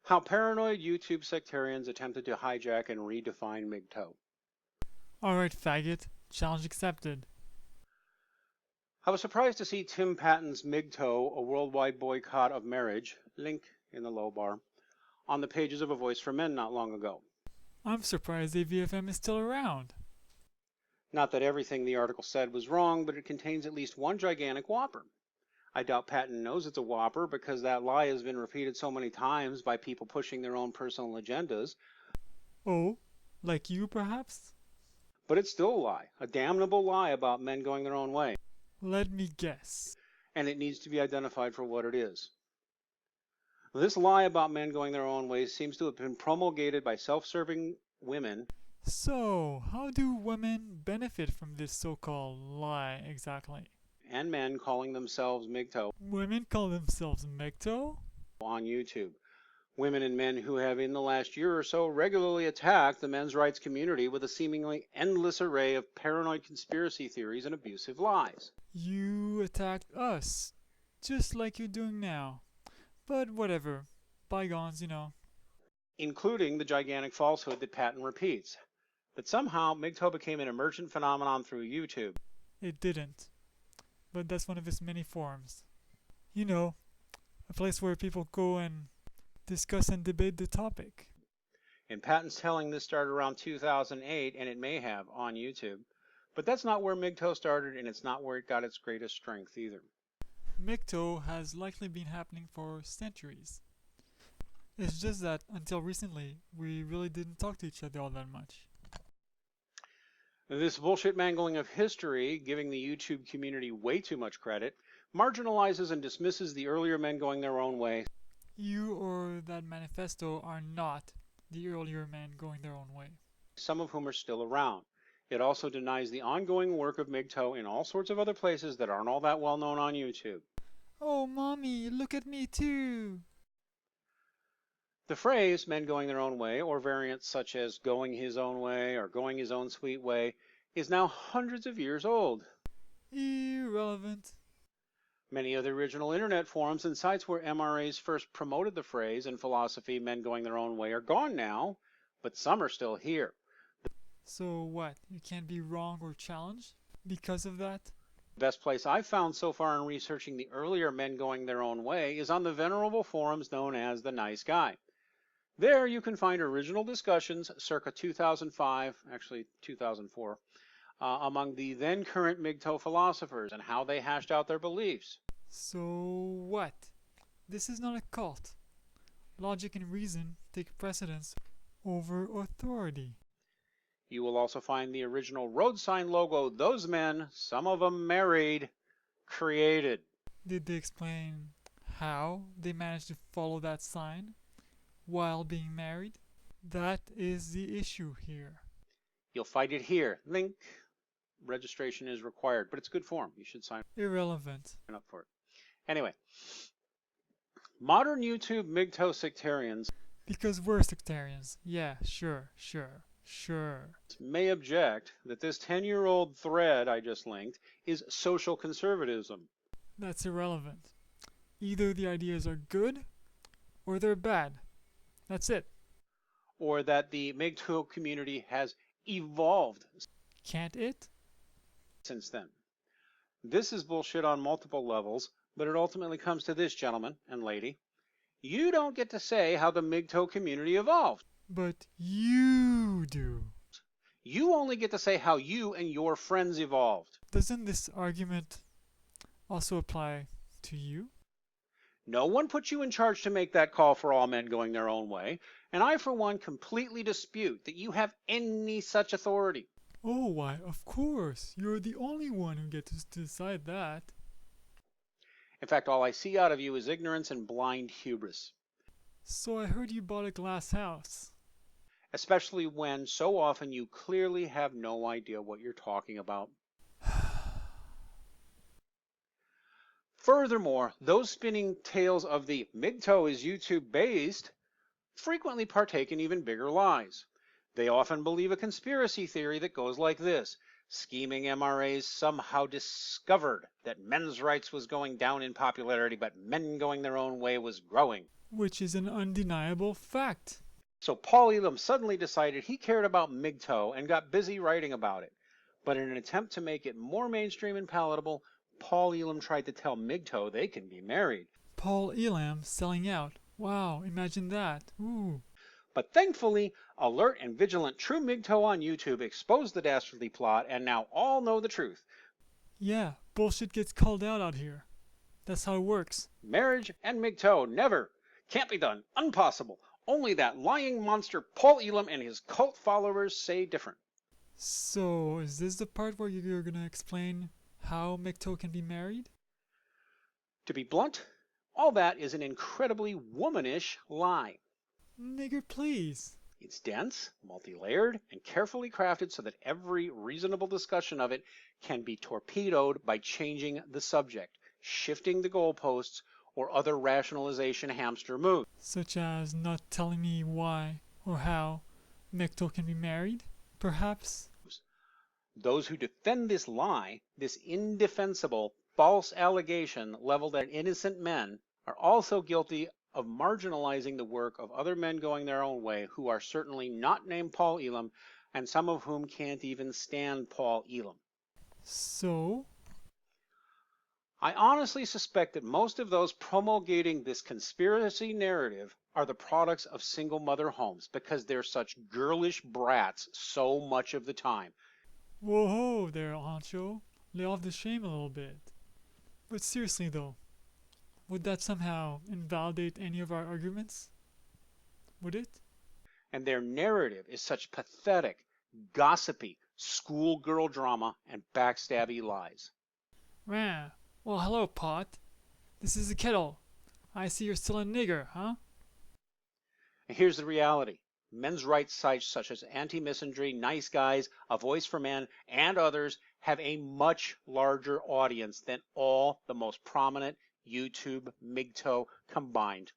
How paranoid YouTube sectarians attempted to hijack and redefine MGTOW. Alright, faggot. Challenge accepted. I was surprised to see Tim Patton's MGTOW, a worldwide boycott of marriage, link in the low bar, on the pages of A Voice for Men not long ago. I'm surprised AVFM is still around. Not that everything the article said was wrong, but it contains at least one gigantic whopper. I doubt Patton knows it's a whopper because that lie has been repeated so many times by people pushing their own personal agendas. Oh, like you perhaps? But it's still a lie, a damnable lie about men going their own way. Let me guess. And it needs to be identified for what it is. This lie about men going their own ways seems to have been promulgated by self-serving women. So, how do women benefit from this so-called lie exactly? And men calling themselves MGTOW Women call themselves MGTOW? on YouTube. Women and men who have in the last year or so regularly attacked the men's rights community with a seemingly endless array of paranoid conspiracy theories and abusive lies. You attacked us, just like you're doing now. But whatever. Bygones, you know. Including the gigantic falsehood that Patton repeats, that somehow MGTOW became an emergent phenomenon through YouTube. It didn't. But that's one of its many forms. You know, a place where people go and discuss and debate the topic. And Patton's telling this started around 2008, and it may have, on YouTube. But that's not where MGTOW started, and it's not where it got its greatest strength either. MGTOW has likely been happening for centuries. It's just that, until recently, we really didn't talk to each other all that much. This bullshit mangling of history, giving the YouTube community way too much credit, marginalizes and dismisses the earlier men going their own way. You or that manifesto are not the earlier men going their own way. Some of whom are still around. It also denies the ongoing work of MGTOW in all sorts of other places that aren't all that well known on YouTube. Oh, mommy, look at me too! The phrase, men going their own way, or variants such as going his own way or going his own sweet way, is now hundreds of years old. Irrelevant. Many of the original internet forums and sites where MRAs first promoted the phrase and philosophy, men going their own way, are gone now, but some are still here. So what, you can't be wrong or challenged because of that? The best place I've found so far in researching the earlier men going their own way is on the venerable forums known as The Nice Guy. There you can find original discussions circa 2005, actually 2004, among the then current MGTOW philosophers and how they hashed out their beliefs. So what? This is not a cult. Logic and reason take precedence over authority. You will also find the original road sign logo those men, some of them married, created. Did they explain how they managed to follow that sign while being married? That is the issue here. You'll find it here. Link. Registration is required, but it's good form. You should sign Irrelevant. up for it. Anyway, modern YouTube MGTOW sectarians Because we're sectarians. Yeah, sure. may object that this 10-year-old thread I just linked is social conservatism. That's irrelevant. Either the ideas are good or they're bad. That's it. Or that the MGTOW community has evolved Can't it? since then. This is bullshit on multiple levels, but it ultimately comes to this, gentleman and lady. You don't get to say how the MGTOW community evolved. But you do. You only get to say how you and your friends evolved. Doesn't this argument also apply to you? No one put you in charge to make that call for all men going their own way, and I, for one, completely dispute that you have any such authority. Oh, why, of course. You're the only one who gets to decide that. In fact, all I see out of you is ignorance and blind hubris. So I heard you bought a glass house. Especially when so often you clearly have no idea what you're talking about. Furthermore, those spinning tales of the MGTOW is YouTube based frequently partake in even bigger lies. They often believe a conspiracy theory that goes like this: Scheming MRAs somehow discovered that men's rights was going down in popularity, but men going their own way was growing. Which is an undeniable fact. So Paul Elam suddenly decided he cared about MGTOW and got busy writing about it. But in an attempt to make it more mainstream and palatable, Paul Elam tried to tell MGTOW they can be married. Paul Elam selling out. Wow, imagine that. Ooh. But thankfully, alert and vigilant True MGTOW on YouTube exposed the dastardly plot, and now all know the truth. Yeah, bullshit gets called out here. That's how it works. Marriage and MGTOW never. Can't be done. Impossible. Only that lying monster Paul Elam and his cult followers say different. So, is this the part where you're gonna explain how MGTOW can be married? To be blunt, all that is an incredibly womanish lie. Nigger, please. It's dense, multi-layered, and carefully crafted so that every reasonable discussion of it can be torpedoed by changing the subject, shifting the goalposts, or other rationalization hamster moves. Such as not telling me why or how MGTOW can be married, perhaps? Those who defend this lie, this indefensible, false allegation leveled at innocent men, are also guilty of marginalizing the work of other men going their own way who are certainly not named Paul Elam, and some of whom can't even stand Paul Elam. So? I honestly suspect that most of those promulgating this conspiracy narrative are the products of single mother homes because they're such girlish brats so much of the time. Whoa there, Ancho. Lay off the shame a little bit. But seriously though, would that somehow invalidate any of our arguments? Would it? And their narrative is such pathetic, gossipy, schoolgirl drama and backstabby lies. Rah. Well, hello, Pot. This is a kettle. I see you're still a nigger, huh? And here's the reality. Men's rights sites such as Anti-Misandry, Nice Guys, A Voice for Men, and others have a much larger audience than all the most prominent YouTube MGTOW combined.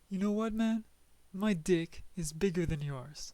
You know what, man? My dick is bigger than yours.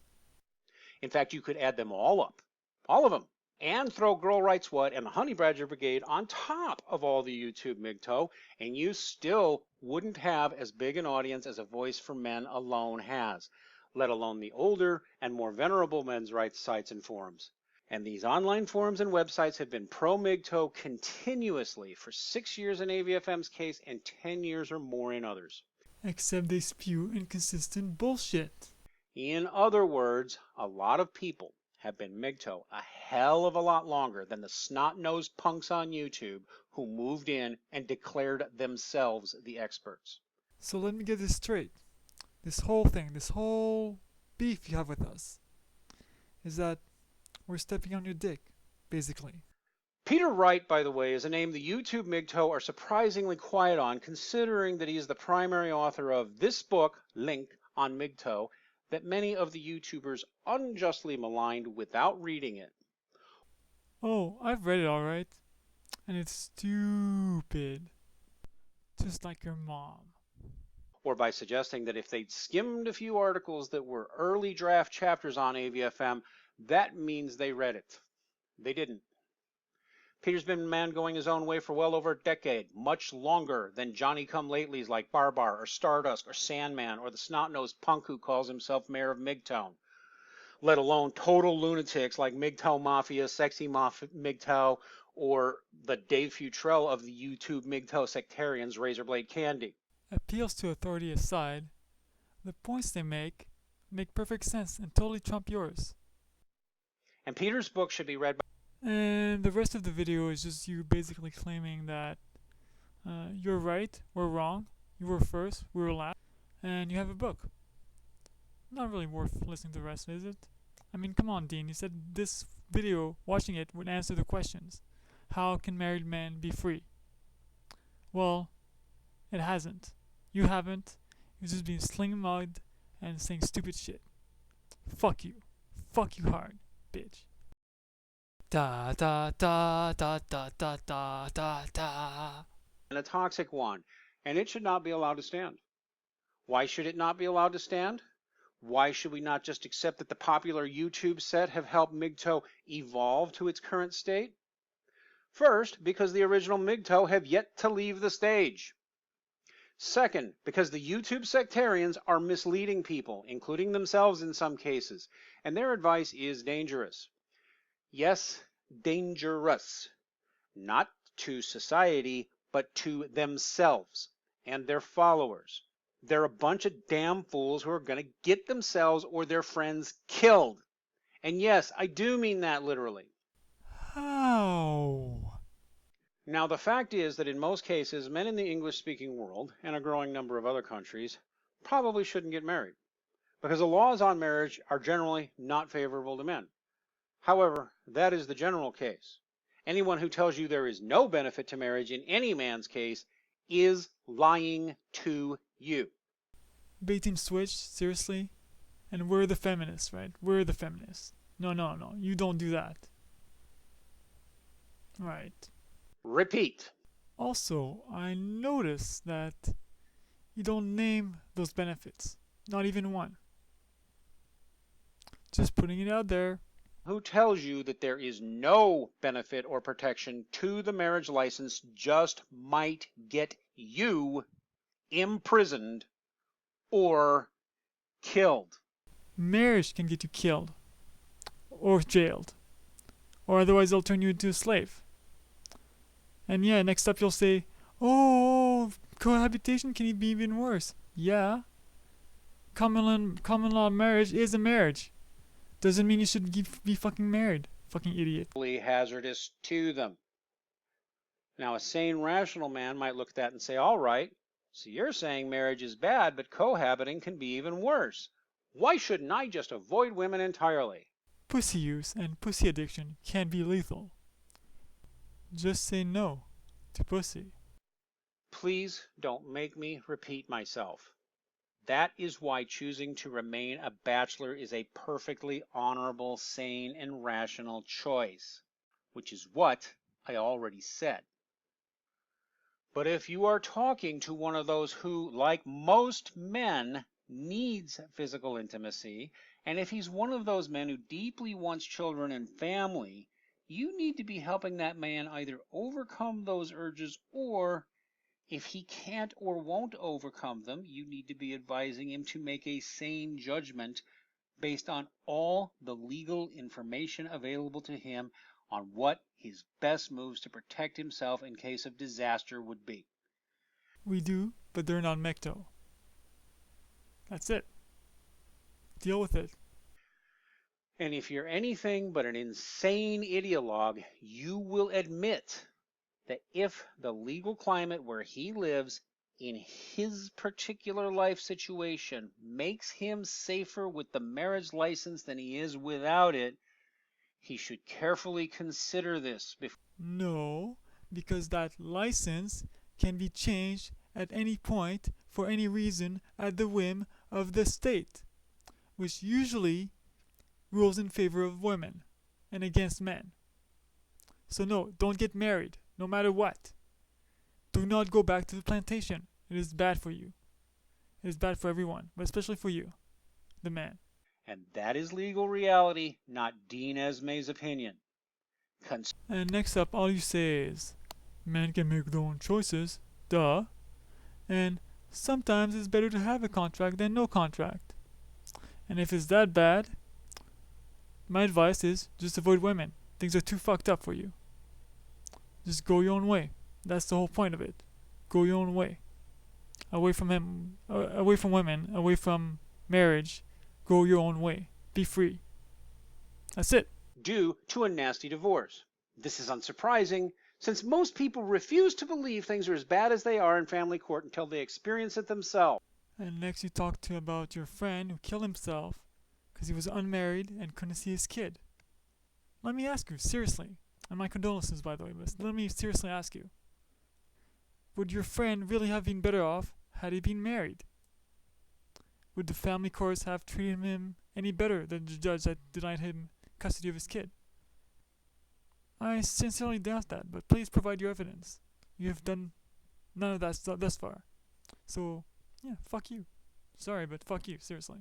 In fact, you could add them all up. All of them. And throw Girl Rights What and the Honey Badger Brigade on top of all the YouTube MGTOW, and you still wouldn't have as big an audience as A Voice for Men alone has, let alone the older and more venerable men's rights sites and forums. And these online forums and websites have been pro-MGTOW continuously for 6 years in AVFM's case and 10 years or more in others. Except they spew inconsistent bullshit. In other words, a lot of people have been MGTOW a hell of a lot longer than the snot-nosed punks on YouTube who moved in and declared themselves the experts. So let me get this straight. This whole thing, this whole beef you have with us, is that we're stepping on your dick, basically. Peter Wright, by the way, is a name the YouTube MGTOW are surprisingly quiet on, considering that he is the primary author of this book, Link, on MGTOW, that many of the YouTubers unjustly maligned without reading it. Oh, I've read it alright. And it's stupid. Just like your mom. Or by suggesting that if they'd skimmed a few articles that were early draft chapters on AVFM, that means they read it. They didn't. Peter's been a man going his own way for well over a decade, much longer than Johnny-come-latelys like Barbar or Stardust or Sandman or the snot-nosed punk who calls himself mayor of MGTOW, let alone total lunatics like MGTOW Mafia, Sexy MGTOW, or the Dave Futrell of the YouTube MGTOW sectarians Razorblade Candy. Appeals to authority aside, the points they make perfect sense and totally trump yours. And Peter's book should be read by... And the rest of the video is just you basically claiming that you're right, we're wrong, you were first, we were last, and you have a book. Not really worth listening to the rest, is it? I mean, come on, Dean, you said this video, watching it, would answer the questions. How can married men be free? Well, it hasn't. You haven't. You've just been slinging mud and saying stupid shit. Fuck you. Fuck you hard, bitch. Da da da da da da da da da. And a toxic one, and it should not be allowed to stand. Why should it not be allowed to stand? Why should we not just accept that the popular YouTube set have helped MGTOW evolve to its current state? First, because the original MGTOW have yet to leave the stage. Second, because the YouTube sectarians are misleading people, including themselves in some cases, and their advice is dangerous. Yes, dangerous. Not to society, but to themselves and their followers. They're a bunch of damn fools who are going to get themselves or their friends killed. And yes, I do mean that literally. How? Now, the fact is that in most cases, men in the English-speaking world, and a growing number of other countries, probably shouldn't get married, because the laws on marriage are generally not favorable to men. However, that is the general case. Anyone who tells you there is no benefit to marriage in any man's case is lying to you. Bait and switch? Seriously? And we're the feminists, right? We're the feminists. No, no, no. You don't do that. Right. Repeat. Also, I noticed that you don't name those benefits. Not even one. Just putting it out there. Who tells you that there is no benefit or protection to the marriage license just might get you imprisoned or killed? Marriage can get you killed. Or jailed. Or otherwise they'll turn you into a slave. And yeah, next up you'll say, oh, cohabitation can be even worse. Yeah. Common law marriage is a marriage. Doesn't mean you should be fucking married. Fucking idiot. Hazardous to them. Now, a sane, rational man might look at that and say, all right, so you're saying marriage is bad, but cohabiting can be even worse. Why shouldn't I just avoid women entirely? Pussy use and pussy addiction can be lethal. Just say no to pussy. Please don't make me repeat myself. That is why choosing to remain a bachelor is a perfectly honorable, sane, and rational choice, which is what I already said. But if you are talking to one of those who, like most men, needs physical intimacy, and if he's one of those men who deeply wants children and family, you need to be helping that man either overcome those urges, or if he can't or won't overcome them, you need to be advising him to make a sane judgment based on all the legal information available to him on what his best moves to protect himself in case of disaster would be. We do, but they're not MGTOW. That's it. Deal with it. And if you're anything but an insane ideologue, you will admit that if the legal climate where he lives in his particular life situation makes him safer with the marriage license than he is without it, he should carefully consider this before. No, because that license can be changed at any point for any reason at the whim of the state, which usually rules in favor of women and against men. So no, don't get married, no matter what. Do not go back to the plantation. It is bad for you. It is bad for everyone, but especially for you, the man. And that is legal reality, not Dean Esmay's opinion. And next up, all you say is, men can make their own choices, duh. And sometimes it's better to have a contract than no contract. And if it's that bad, my advice is just avoid women. Things are too fucked up for you. Just go your own way. That's the whole point of it. Go your own way. Away from him, away from women, away from marriage. Go your own way. Be free. That's it. Due to a nasty divorce. This is unsurprising, since most people refuse to believe things are as bad as they are in family court until they experience it themselves. And next you talk to about your friend who killed himself because he was unmarried and couldn't see his kid. Let me ask you, seriously, and my condolences by the way, but let me seriously ask you, would your friend really have been better off had he been married? Would the family courts have treated him any better than the judge that denied him custody of his kid? I sincerely doubt that, but please provide your evidence. You have done none of that thus far. So, yeah, fuck you. Sorry, but fuck you, seriously.